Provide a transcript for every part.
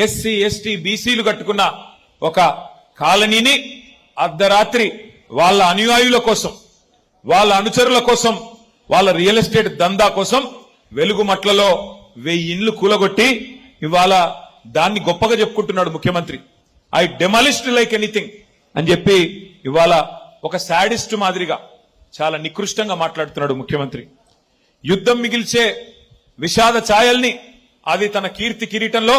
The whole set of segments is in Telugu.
ఎస్సీ ఎస్టీ బీసీలు కట్టుకున్న ఒక కాలనీని అర్ధరాత్రి వాళ్ళ అనుయాయుల కోసం, వాళ్ళ అనుచరుల కోసం, వాళ్ళ రియల్ ఎస్టేట్ దందా కోసం వెలుగుమట్లలో 1000 ఇండ్లు కూలగొట్టి ఇవాళ దాన్ని గొప్పగా చెప్పుకుంటున్నాడు ముఖ్యమంత్రి. ఐ డెమాలిష్డ్ లైక్ ఎనీథింగ్ అని చెప్పి ఇవాళ ఒక శాడిస్ట్ మాదిరిగా చాలా నికృష్టంగా మాట్లాడుతున్నాడు ముఖ్యమంత్రి. యుద్ధం మిగిల్చే విషాద ఛాయల్ని అది తన కీర్తి కిరీటంలో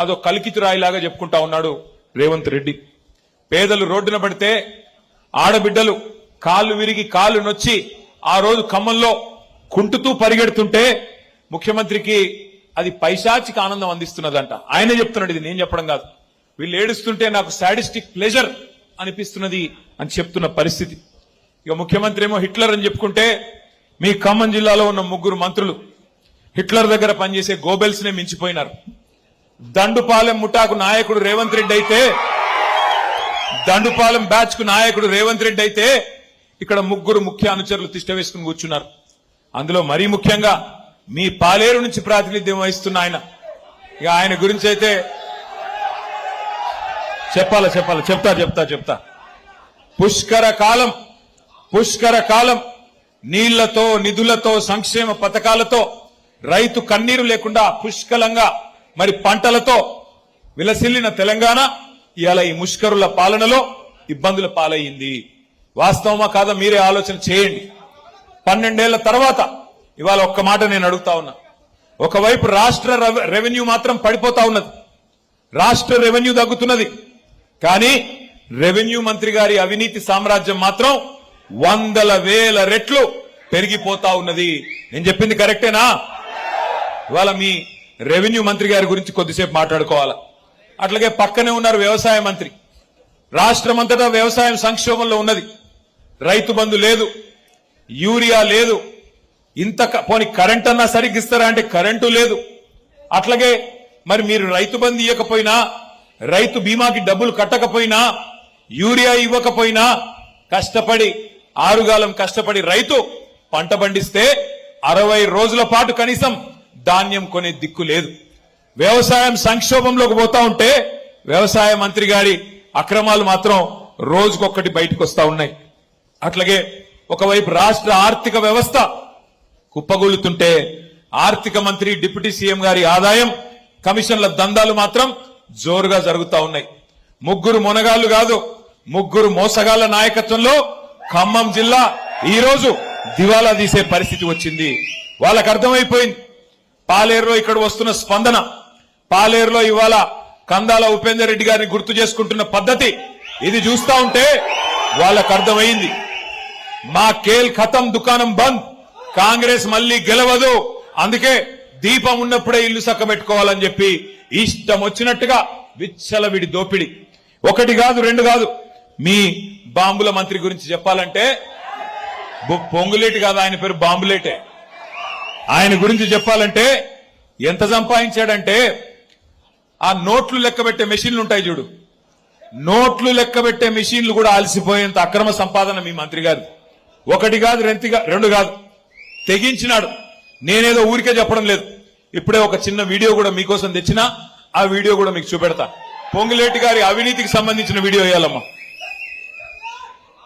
అదో కలికితురాయిలాగా చెప్పుకుంటా ఉన్నాడు రేవంత్ రెడ్డి. పేదలు రోడ్డున పడితే, ఆడబిడ్డలు కాళ్ళు విరిగి కాళ్ళు నొచ్చి ఆ రోజు ఖమ్మంలో కుంటుతూ పరిగెడుతుంటే ముఖ్యమంత్రికి అది పైశాచిక ఆనందం అందిస్తున్నదంట. ఆయనే చెప్తున్నాడు, ఇది నేను చెప్పడం కాదు. వీళ్ళు ఏడుస్తుంటే నాకు సాడిస్టిక్ ప్లెజర్ అనిపిస్తున్నది అని చెప్తున్న పరిస్థితి. ఇక ముఖ్యమంత్రి ఏమో హిట్లర్ అని చెప్పుకుంటే, మీ ఖమ్మం జిల్లాలో ఉన్న 3 మంత్రులు హిట్లర్ దగ్గర పనిచేసే గోబెల్స్ నే మించిపోయినారు. దండుపాలెం ముఠాకు నాయకుడు రేవంత్ రెడ్డి అయితే, దండుపాలెం బ్యాచ్ కు నాయకుడు రేవంత్ రెడ్డి అయితే ఇక్కడ 3 ముఖ్య అనుచరులు తిష్ట వేసుకుని కూర్చున్నారు. అందులో మరీ ముఖ్యంగా మీ పాలేరు నుంచి ప్రాతినిధ్యం వహిస్తున్న ఆయన, ఇక ఆయన గురించి అయితే చెప్తా. పుష్కర కాలం నీళ్లతో, నిధులతో, సంక్షేమ పథకాలతో, రైతు కన్నీరు లేకుండా పుష్కలంగా మరి పంటలతో విలసిల్లిన తెలంగాణ ఇవాళ ఈ ముష్కరుల పాలనలో ఇబ్బందుల పాలయ్యింది. వాస్తవమా కాదా మీరే ఆలోచన చేయండి. 12 ఏళ్ల తర్వాత ఇవాళ ఒక్క మాట నేను అడుగుతా ఉన్నా. ఒకవైపు రాష్ట్ర రెవెన్యూ మాత్రం పడిపోతా ఉన్నది, రాష్ట్ర రెవెన్యూ తగ్గుతున్నది. కానీ రెవెన్యూ మంత్రి గారి అవినీతి సామ్రాజ్యం మాత్రం 100,000 రెట్లు పెరిగిపోతా ఉన్నది. నేను చెప్పింది కరెక్టేనా? ఇవాళ మీ రెవెన్యూ మంత్రి గారి గురించి కొద్దిసేపు మాట్లాడుకోవాలా. అట్లాగే పక్కనే ఉన్నారు వ్యవసాయ మంత్రి. రాష్ట్రమంతటా వ్యవసాయం సంక్షోభంలో ఉన్నది. రైతు బంధు లేదు, యూరియా లేదు, ఇంత పోని కరెంట్ అన్నా సరిగ్గా ఇస్తారా అంటే కరెంటు లేదు. అట్లాగే మరి మీరు రైతు బంధు ఇవ్వకపోయినా, రైతు బీమాకి డబ్బులు కట్టకపోయినా, యూరియా ఇవ్వకపోయినా, కష్టపడి ఆరుగాలం కష్టపడి రైతు పంట పండిస్తే 60 రోజుల పాటు కనీసం ధాన్యం కొనే దిక్కు లేదు. వ్యవసాయం సంక్షోభంలోకి పోతా ఉంటే వ్యవసాయ మంత్రి గారి అక్రమాలు మాత్రం రోజుకొక్కటి బయటకు వస్తా ఉన్నాయి. అట్లాగే ఒకవైపు రాష్ట్ర ఆర్థిక వ్యవస్థ కుప్పగొలుతుంటే ఆర్థిక మంత్రి, డిప్యూటీ సీఎం గారి ఆదాయం, కమిషన్ల దందాలు మాత్రం జోరుగా జరుగుతా ఉన్నాయి. 3 మొనగాళ్లు కాదు, 3 మోసగాళ్ల నాయకత్వంలో ఖమ్మం జిల్లా ఈ రోజు దివాలా తీసే పరిస్థితి వచ్చింది. వాళ్ళకు అర్థమైపోయింది. పాలేరులో ఇక్కడ వస్తున్న స్పందన, పాలేరులో ఇవాళ కందాల ఉపేందర్ రెడ్డి గారిని గుర్తు చేసుకుంటున్న పద్ధతి, ఇది చూస్తా ఉంటే వాళ్ళకు అర్థమైంది. మా కేల్ ఖతం, దుకాణం బంద్, కాంగ్రెస్ మళ్లీ గెలవదు, అందుకే దీపం ఉన్నప్పుడే ఇల్లు చక్కబెట్టుకోవాలని చెప్పి ఇష్టం వచ్చినట్టుగా విచ్చలవిడి దోపిడి. 1 కాదు 2 కాదు. మీ బాంబుల మంత్రి గురించి చెప్పాలంటే పొంగులేటి కాదు, ఆయన పేరు బాంబులేటే. ఆయన గురించి చెప్పాలంటే ఎంత సంపాదించాడంటే, ఆ నోట్లు లెక్కబెట్టే మెషిన్లు ఉంటాయి చూడు, నోట్లు లెక్కబెట్టే మెషిన్లు కూడా అలసిపోయేంత అక్రమ సంపాదన మీ మంత్రి గారు. 1 కాదు 2 కాదు, తెగించినాడు. నేనేదో ఊరికే చెప్పడం లేదు. ఇప్పుడే ఒక చిన్న వీడియో కూడా మీకోసం తెచ్చినా, ఆ వీడియో కూడా మీకు చూపెడతా. పొంగులేటి గారి అవినీతికి సంబంధించిన వీడియో వేయాలమ్మా.